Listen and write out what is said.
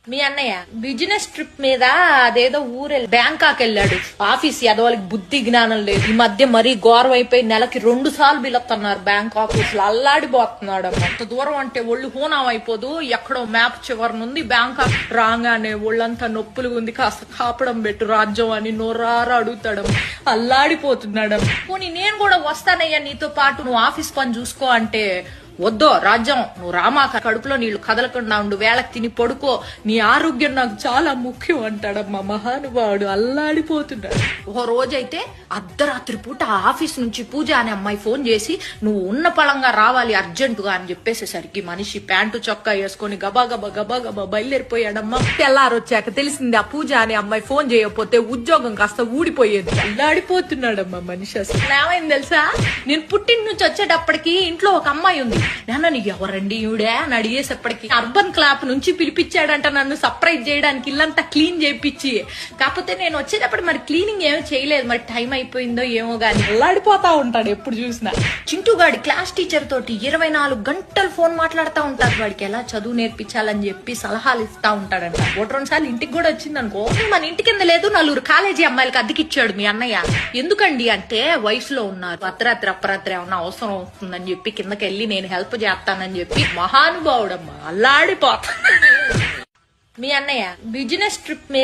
మీ అన్నయ్య business trip మీద అదేదో ఊరెళ్ళి బ్యాంకాక్ వెళ్ళాడు. ఆఫీస్ ఎదవాళ్ళకి బుద్ధి జ్ఞానం లేదు. ఈ మధ్య మరీ ఘోరం అయిపోయి నెలకి 2 సార్లు పిలుస్తున్నారు బ్యాంకాక్. అల్లాడిపోతున్నాడు. అంత దూరం అంటే ఒళ్ళు హూనం అయిపోదు. ఎక్కడో మ్యాప్ చివరి నుండి బ్యాంకాక్ రాగానే ఒళ్ళంతా నొప్పులు ఉంది, కాస్త కాపడం పెట్టు రాజ్యం అని నోరారా అడుగుతాడు. అల్లాడిపోతున్నాడు. పోనీ నేను కూడా వస్తానయ్యా నీతో పాటు, నువ్వు ఆఫీస్ పని చూసుకో అంటే, వద్దో రాజ్యం నువ్వు రామా, కడుపులో నీళ్లు కదలకుండా ఉండు, వేళకి తిని పడుకో, నీ ఆరోగ్యం నాకు చాలా ముఖ్యం అంటాడమ్మా మహానుభావుడు. అల్లాడిపోతున్నాడు. ఓ రోజైతే అర్ధరాత్రి పూట ఆఫీస్ నుంచి పూజ అనే అమ్మాయి ఫోన్ చేసి నువ్వు ఉన్న పళంగా రావాలి అర్జెంటుగా అని చెప్పేసేసరికి మనిషి ప్యాంటు చొక్కా వేసుకొని గబా గబా బయలుదేరిపోయాడమ్మా. తెల్లారొచ్చాక తెలిసింది ఆ పూజ అనే అమ్మాయి ఫోన్ చేయకపోతే ఉద్యోగం కాస్త ఊడిపోయేది. అల్లాడిపోతున్నాడమ్మా మనిషి. అసలు ఏమైంది తెలుసా, నేను పుట్టిన నుంచి వచ్చేటప్పటికి ఇంట్లో ఒక అమ్మాయి ఉంది. నాన్న నీకు ఎవరండి ఈవిడే అని అడిగేసేప్పటికి అర్బన్ క్లాప్ నుంచి పిలిపించాడంట నన్ను సర్ప్రైజ్ చేయడానికి, ఇల్లంతా క్లీన్ చేయించి. కాకపోతే నేను వచ్చేటప్పుడు మరి క్లీనింగ్ ఏమీ చేయలేదు, మరి టైం అయిపోయిందో ఏమో గాని. అల్లాడిపోతా ఉంటాడు ఎప్పుడు చూసినా. చింటూగాడి క్లాస్ టీచర్ తోటి 24 గంటలు ఫోన్ మాట్లాడుతూ ఉంటాడు. వాడికి ఎలా చదువు నేర్పించాలని చెప్పి సలహాలు ఇస్తా ఉంటాడంట. 1-2 సార్లు ఇంటికి కూడా వచ్చింది అనుకో. మన ఇంటి కింద లేదు 4 కాలేజీ అమ్మాయిలకి అద్దెకిచ్చాడు మీ అన్నయ్య. ఎందుకండి అంటే వయసులో ఉన్నారు, అర్ధరాత్రి ఏమన్నా అవసరం వస్తుందని చెప్పి కిందకి వెళ్ళి నేను హెల్ప్ చేస్తానని చెప్పి మహానుభావుడమ్మా. అల్లాడిపోతా. మీ అన్నయ్య బిజినెస్ ట్రిప్